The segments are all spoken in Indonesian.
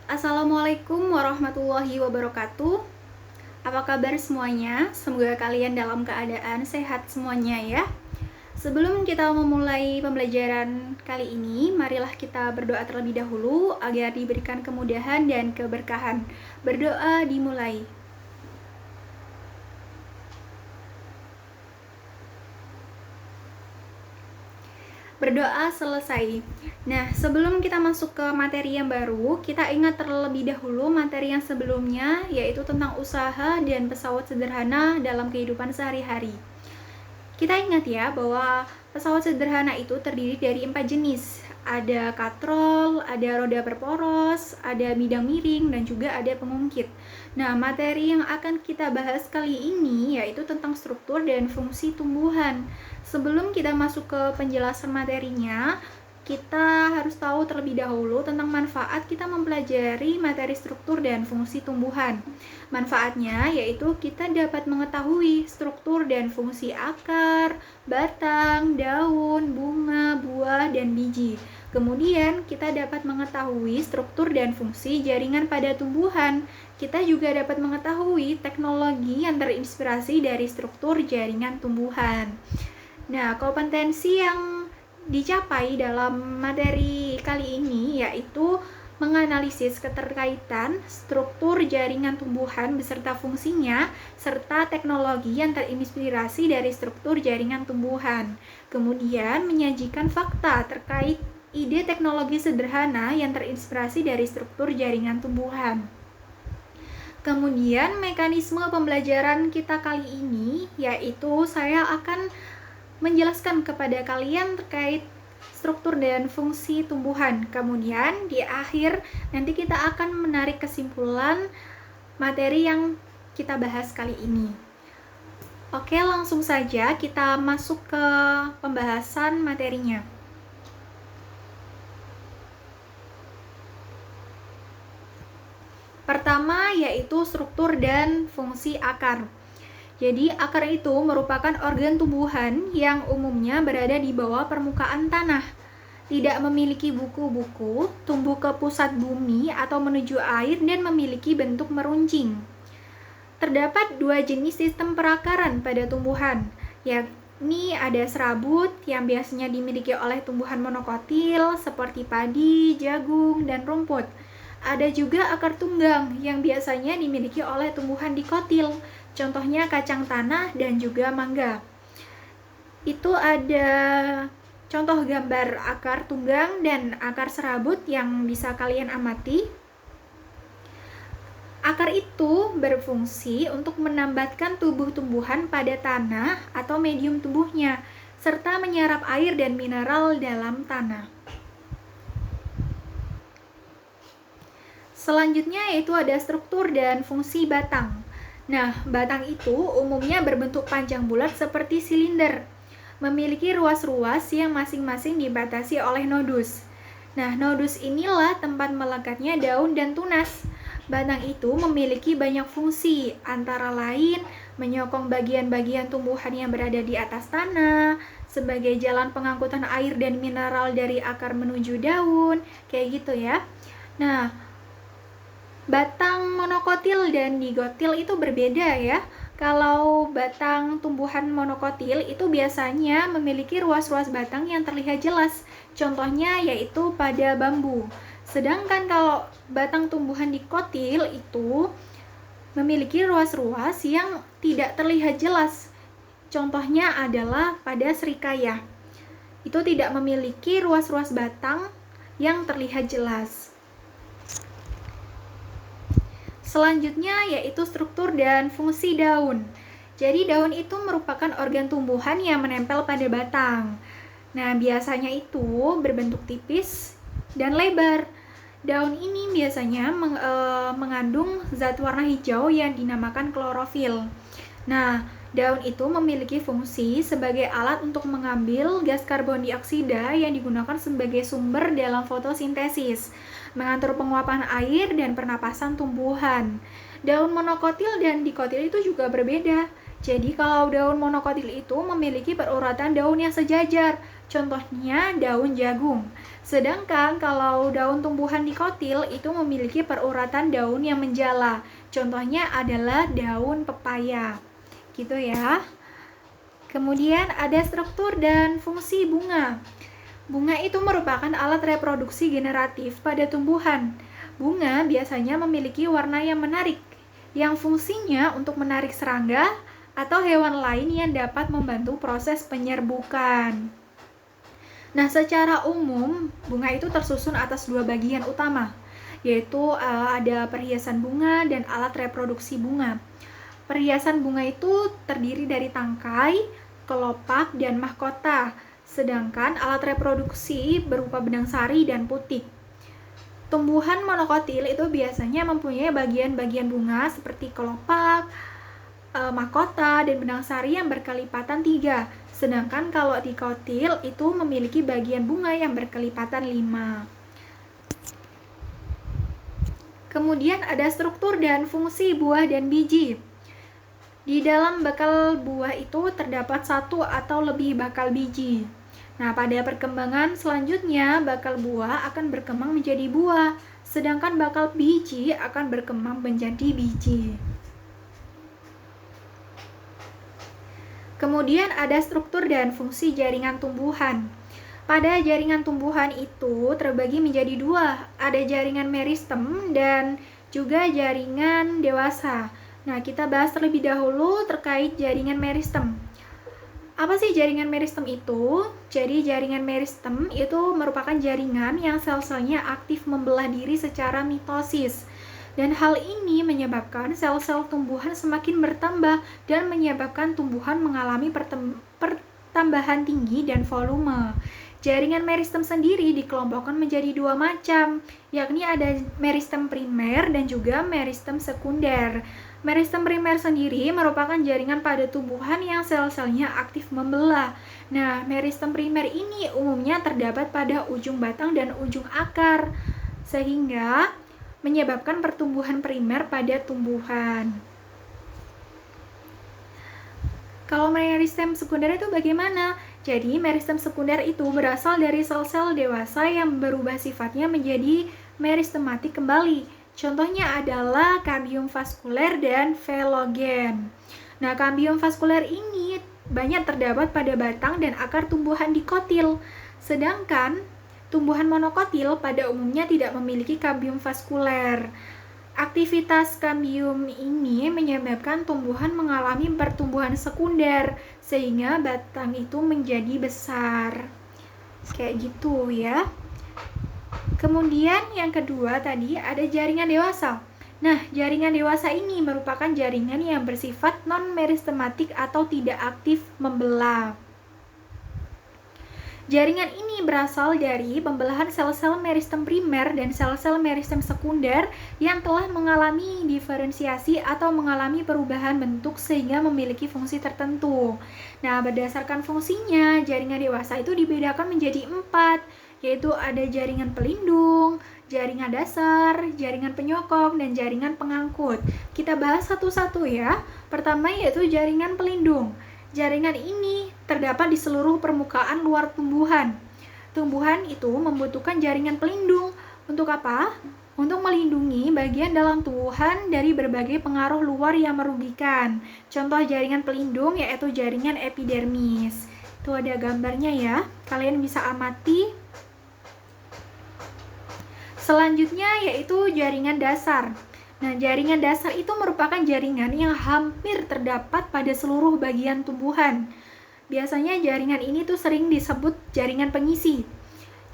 Assalamualaikum warahmatullahi wabarakatuh. Apa kabar semuanya? Semoga kalian dalam keadaan sehat semuanya ya. Sebelum kita memulai pembelajaran kali ini, marilah kita berdoa terlebih dahulu agar diberikan kemudahan dan keberkahan. Berdoa dimulai. Berdoa selesai. Nah, sebelum kita masuk ke materi yang baru, kita ingat terlebih dahulu materi yang sebelumnya, yaitu tentang usaha dan pesawat sederhana dalam kehidupan sehari-hari. Kita ingat ya bahwa pesawat sederhana itu terdiri dari 4 jenis. Ada katrol, ada roda berporos, ada bidang miring, dan juga ada pengungkit. Nah, materi yang akan kita bahas kali ini yaitu tentang struktur dan fungsi tumbuhan. Sebelum kita masuk ke penjelasan materinya, kita harus tahu terlebih dahulu tentang manfaat kita mempelajari materi struktur dan fungsi tumbuhan. Manfaatnya yaitu kita dapat mengetahui struktur dan fungsi akar, batang, daun, bunga, buah, dan biji. Kemudian kita dapat mengetahui struktur dan fungsi jaringan pada tumbuhan. Kita juga dapat mengetahui teknologi yang terinspirasi dari struktur jaringan tumbuhan. Nah, kompetensi yang dicapai dalam materi kali ini yaitu menganalisis keterkaitan struktur jaringan tumbuhan beserta fungsinya serta teknologi yang terinspirasi dari struktur jaringan tumbuhan. Kemudian menyajikan fakta terkait ide teknologi sederhana yang terinspirasi dari struktur jaringan tumbuhan. Kemudian mekanisme pembelajaran kita kali ini yaitu saya akan menjelaskan kepada kalian terkait struktur dan fungsi tumbuhan. Kemudian di akhir nanti kita akan menarik kesimpulan materi yang kita bahas kali ini. Oke, langsung saja kita masuk ke pembahasan materinya. Pertama yaitu struktur dan fungsi akar. Jadi akar itu merupakan organ tumbuhan yang umumnya berada di bawah permukaan tanah. Tidak memiliki buku-buku, tumbuh ke pusat bumi atau menuju air dan memiliki bentuk meruncing. Terdapat 2 jenis sistem perakaran pada tumbuhan, yakni ada serabut yang biasanya dimiliki oleh tumbuhan monokotil seperti padi, jagung, dan rumput. Ada juga akar tunggang yang biasanya dimiliki oleh tumbuhan dikotil, contohnya kacang tanah dan juga mangga. Itu ada contoh gambar akar tunggang dan akar serabut yang bisa kalian amati. Akar itu berfungsi untuk menambatkan tubuh tumbuhan pada tanah atau medium tumbuhnya, serta menyerap air dan mineral dalam tanah. Selanjutnya yaitu ada struktur dan fungsi batang. Nah, batang itu umumnya berbentuk panjang bulat seperti silinder, memiliki ruas-ruas yang masing-masing dibatasi oleh nodus. Nah, nodus inilah tempat melekatnya daun dan tunas. Batang itu memiliki banyak fungsi, antara lain menyokong bagian-bagian tumbuhan yang berada di atas tanah, sebagai jalan pengangkutan air dan mineral dari akar menuju daun, kayak gitu ya. Nah, batang monokotil dan digotil itu berbeda ya. Kalau batang tumbuhan monokotil itu biasanya memiliki ruas-ruas batang yang terlihat jelas. Contohnya yaitu pada bambu. Sedangkan kalau batang tumbuhan dikotil itu memiliki ruas-ruas yang tidak terlihat jelas. Contohnya adalah pada serikaya. Itu tidak memiliki ruas-ruas batang yang terlihat jelas. Selanjutnya yaitu struktur dan fungsi daun. Jadi daun itu merupakan organ tumbuhan yang menempel pada batang. Nah, biasanya itu berbentuk tipis dan lebar. Daun ini biasanya mengandung zat warna hijau yang dinamakan klorofil. Nah, daun itu memiliki fungsi sebagai alat untuk mengambil gas karbon dioksida yang digunakan sebagai sumber dalam fotosintesis, mengatur penguapan air dan pernapasan tumbuhan. Daun monokotil dan dikotil itu juga berbeda. Jadi kalau daun monokotil itu memiliki peruratan daun yang sejajar, Contohnya daun jagung. Sedangkan kalau daun tumbuhan dikotil itu memiliki peruratan daun yang menjala. Contohnya adalah daun pepaya. Gitu ya. Kemudian ada struktur dan fungsi bunga. Bunga itu merupakan alat reproduksi generatif pada tumbuhan. Bunga biasanya memiliki warna yang menarik, yang fungsinya untuk menarik serangga atau hewan lain yang dapat membantu proses penyerbukan. Nah, secara umum, bunga itu tersusun atas dua bagian utama, yaitu ada perhiasan bunga dan alat reproduksi bunga. Perhiasan bunga itu terdiri dari tangkai, kelopak, dan mahkota, sedangkan alat reproduksi berupa benang sari dan putik. Tumbuhan monokotil itu biasanya mempunyai bagian-bagian bunga seperti kelopak, mahkota, dan benang sari yang berkelipatan 3. Sedangkan kalau dikotil itu memiliki bagian bunga yang berkelipatan 5. Kemudian ada struktur dan fungsi buah dan biji. Di dalam bakal buah itu terdapat satu atau lebih bakal biji. Nah, pada perkembangan selanjutnya, bakal buah akan berkembang menjadi buah, sedangkan bakal biji akan berkembang menjadi biji. Kemudian ada struktur dan fungsi jaringan tumbuhan. Pada jaringan tumbuhan itu terbagi menjadi dua, ada jaringan meristem dan juga jaringan dewasa. Nah, kita bahas terlebih dahulu terkait jaringan meristem. Apa sih jaringan meristem itu? Jadi jaringan meristem itu merupakan jaringan yang sel-selnya aktif membelah diri secara mitosis. Dan hal ini menyebabkan sel-sel tumbuhan semakin bertambah dan menyebabkan tumbuhan mengalami pertambahan tinggi dan volume. Jaringan meristem sendiri dikelompokkan menjadi dua macam, yakni ada meristem primer dan juga meristem sekunder. Meristem primer sendiri merupakan jaringan pada tumbuhan yang sel-selnya aktif membelah. Nah, meristem primer ini umumnya terdapat pada ujung batang dan ujung akar, sehingga menyebabkan pertumbuhan primer pada tumbuhan. Kalau meristem sekunder itu bagaimana? Jadi, meristem sekunder itu berasal dari sel-sel dewasa yang berubah sifatnya menjadi meristematik kembali. Contohnya adalah kambium vaskuler dan velogen. Nah, kambium vaskuler ini banyak terdapat pada batang dan akar tumbuhan dikotil. Sedangkan tumbuhan monokotil pada umumnya tidak memiliki kambium vaskuler. Aktivitas kambium ini menyebabkan tumbuhan mengalami pertumbuhan sekunder, sehingga batang itu menjadi besar. Kayak gitu ya. Kemudian yang kedua tadi ada jaringan dewasa. Nah, jaringan dewasa ini merupakan jaringan yang bersifat non-meristematik atau tidak aktif membelah. Jaringan ini berasal dari pembelahan sel-sel meristem primer dan sel-sel meristem sekunder yang telah mengalami diferensiasi atau mengalami perubahan bentuk sehingga memiliki fungsi tertentu. Nah, berdasarkan fungsinya, jaringan dewasa itu dibedakan menjadi 4, yaitu ada jaringan pelindung, jaringan dasar, jaringan penyokong, dan jaringan pengangkut. Kita bahas satu-satu ya. Pertama yaitu jaringan pelindung. Jaringan ini terdapat di seluruh permukaan luar tumbuhan. Tumbuhan itu membutuhkan jaringan pelindung. Untuk apa? Untuk melindungi bagian dalam tumbuhan dari berbagai pengaruh luar yang merugikan. Contoh jaringan pelindung yaitu jaringan epidermis. Itu ada gambarnya ya. Kalian bisa amati. Selanjutnya yaitu jaringan dasar. Nah, jaringan dasar itu merupakan jaringan yang hampir terdapat pada seluruh bagian tumbuhan. Biasanya jaringan ini tuh sering disebut jaringan pengisi.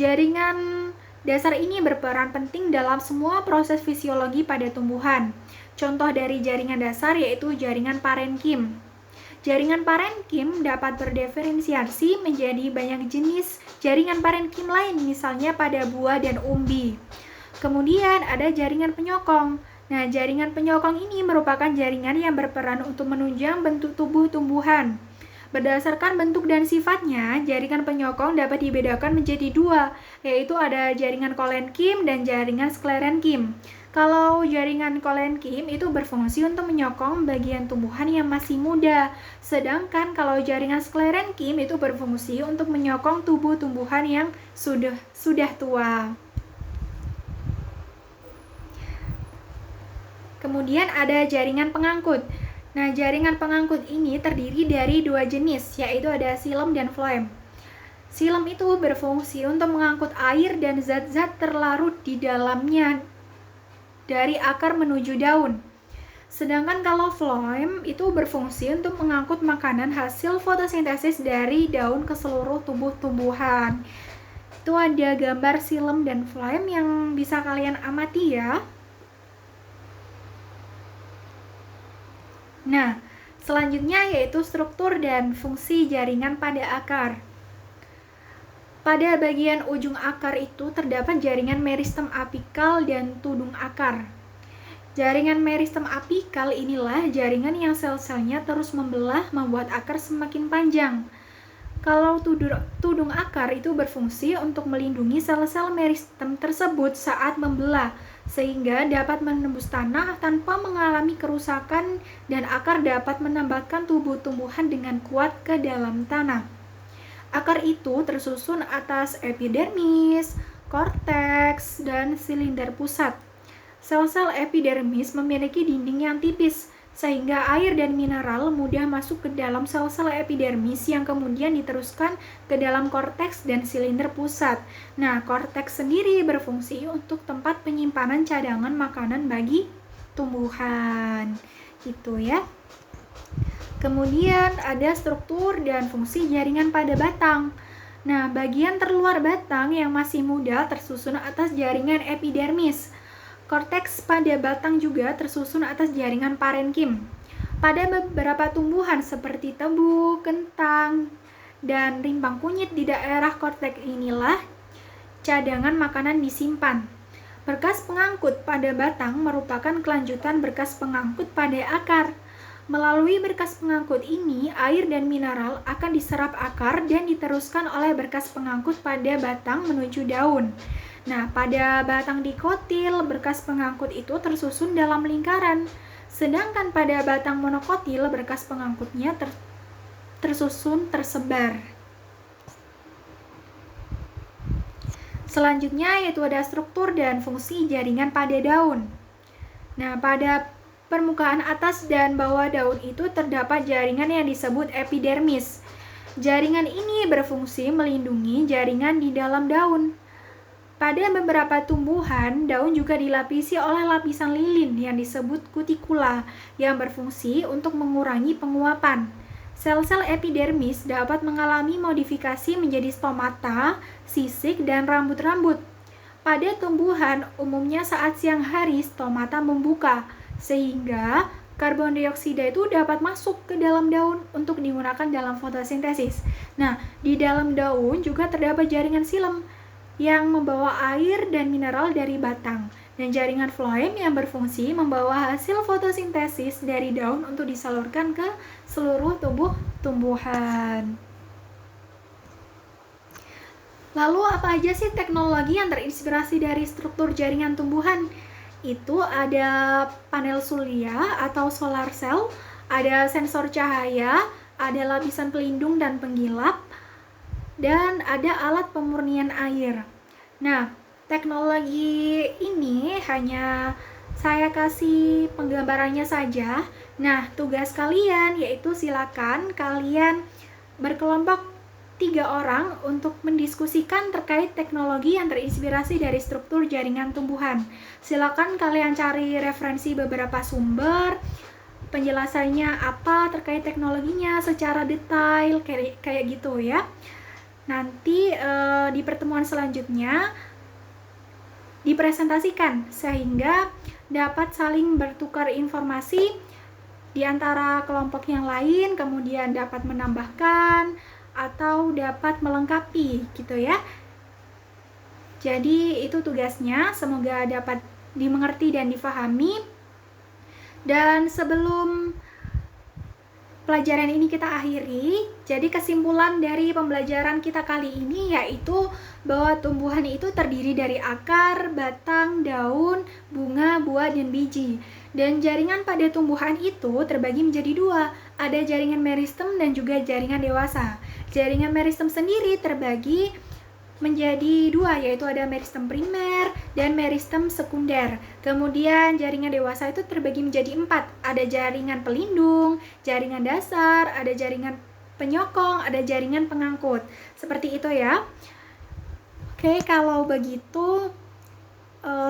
Jaringan dasar ini berperan penting dalam semua proses fisiologi pada tumbuhan. Contoh dari jaringan dasar yaitu jaringan parenkim. Jaringan parenkim dapat berdiferensiasi menjadi banyak jenis jaringan parenkim lain, misalnya pada buah dan umbi. Kemudian ada jaringan penyokong. Nah, jaringan penyokong ini merupakan jaringan yang berperan untuk menunjang bentuk tubuh tumbuhan. Berdasarkan bentuk dan sifatnya, jaringan penyokong dapat dibedakan menjadi dua, yaitu ada jaringan kolenkim dan jaringan sklerenkim. Kalau jaringan kolenkim itu berfungsi untuk menyokong bagian tumbuhan yang masih muda, sedangkan kalau jaringan sklerenkim itu berfungsi untuk menyokong tubuh tumbuhan yang sudah tua. Kemudian ada jaringan pengangkut. Nah, jaringan pengangkut ini terdiri dari dua jenis, yaitu ada silem dan floem. Silem itu berfungsi untuk mengangkut air dan zat-zat terlarut di dalamnya dari akar menuju daun. Sedangkan kalau floem itu berfungsi untuk mengangkut makanan hasil fotosintesis dari daun ke seluruh tubuh tumbuhan. Itu ada gambar silem dan floem yang bisa kalian amati ya. Nah, selanjutnya yaitu struktur dan fungsi jaringan pada akar. Pada bagian ujung akar itu terdapat jaringan meristem apikal dan tudung akar. Jaringan meristem apikal inilah jaringan yang sel-selnya terus membelah membuat akar semakin panjang. Kalau tudung akar itu berfungsi untuk melindungi sel-sel meristem tersebut saat membelah, sehingga dapat menembus tanah tanpa mengalami kerusakan dan akar dapat menambahkan tubuh tumbuhan dengan kuat ke dalam tanah. Akar itu tersusun atas epidermis, korteks, dan silinder pusat. Sel-sel epidermis memiliki dinding yang tipis, sehingga air dan mineral mudah masuk ke dalam sel-sel epidermis yang kemudian diteruskan ke dalam korteks dan silinder pusat. Nah, korteks sendiri berfungsi untuk tempat penyimpanan cadangan makanan bagi tumbuhan. Gitu ya. Kemudian ada struktur dan fungsi jaringan pada batang. Nah, bagian terluar batang yang masih muda tersusun atas jaringan epidermis. Korteks pada batang juga tersusun atas jaringan parenkim. Pada beberapa tumbuhan seperti tebu, kentang, dan rimbang kunyit di daerah korteks inilah cadangan makanan disimpan. Berkas pengangkut pada batang merupakan kelanjutan berkas pengangkut pada akar. Melalui berkas pengangkut ini, air dan mineral akan diserap akar dan diteruskan oleh berkas pengangkut pada batang menuju daun. Nah, pada batang dikotil, berkas pengangkut itu tersusun dalam lingkaran. Sedangkan pada batang monokotil, berkas pengangkutnya tersusun tersebar. Selanjutnya yaitu ada struktur dan fungsi jaringan pada daun. Nah, pada permukaan atas dan bawah daun itu terdapat jaringan yang disebut epidermis. Jaringan ini berfungsi melindungi jaringan di dalam daun. Pada beberapa tumbuhan, daun juga dilapisi oleh lapisan lilin yang disebut kutikula yang berfungsi untuk mengurangi penguapan. Sel-sel epidermis dapat mengalami modifikasi menjadi stomata, sisik, dan rambut-rambut. Pada tumbuhan, umumnya saat siang hari stomata membuka, sehingga karbon dioksida itu dapat masuk ke dalam daun untuk digunakan dalam fotosintesis. Nah, di dalam daun juga terdapat jaringan silem yang membawa air dan mineral dari batang, dan jaringan floem yang berfungsi membawa hasil fotosintesis dari daun untuk disalurkan ke seluruh tubuh tumbuhan. Lalu apa aja sih teknologi yang terinspirasi dari struktur jaringan tumbuhan? Itu ada panel surya atau solar cell, ada sensor cahaya, ada lapisan pelindung dan penggilap, dan ada alat pemurnian air. Nah, teknologi ini hanya saya kasih penggambarannya saja. Nah, tugas kalian yaitu silakan kalian berkelompok 3 orang untuk mendiskusikan terkait teknologi yang terinspirasi dari struktur jaringan tumbuhan. Silakan kalian cari referensi beberapa sumber, penjelasannya apa terkait teknologinya secara detail, kayak gitu ya. Nanti di pertemuan selanjutnya dipresentasikan sehingga dapat saling bertukar informasi di antara kelompok yang lain, kemudian dapat menambahkan atau dapat melengkapi gitu ya. Jadi itu tugasnya, semoga dapat dimengerti dan difahami. Dan sebelum pelajaran ini kita akhiri. Jadi kesimpulan dari pembelajaran kita kali ini yaitu bahwa tumbuhan itu terdiri dari akar, batang, daun, bunga, buah, dan biji. Dan jaringan pada tumbuhan itu terbagi menjadi dua. Ada jaringan meristem dan juga jaringan dewasa. Jaringan meristem sendiri terbagi menjadi dua, yaitu ada meristem primer dan meristem sekunder. Kemudian jaringan dewasa itu terbagi menjadi 4. Ada jaringan pelindung, jaringan dasar, ada jaringan penyokong, ada jaringan pengangkut. Seperti itu ya. Oke, kalau begitu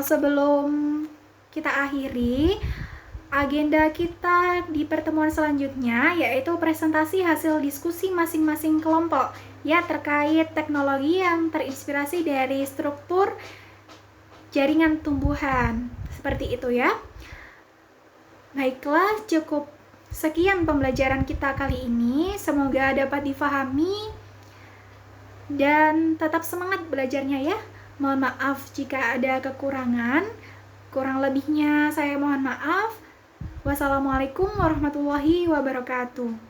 sebelum kita akhiri, agenda kita di pertemuan selanjutnya yaitu presentasi hasil diskusi masing-masing kelompok ya terkait teknologi yang terinspirasi dari struktur jaringan tumbuhan. Seperti itu ya. Baiklah, cukup sekian pembelajaran kita kali ini. Semoga dapat difahami dan tetap semangat belajarnya ya. Mohon maaf jika ada kekurangan. Kurang lebihnya saya mohon maaf. Wassalamualaikum warahmatullahi wabarakatuh.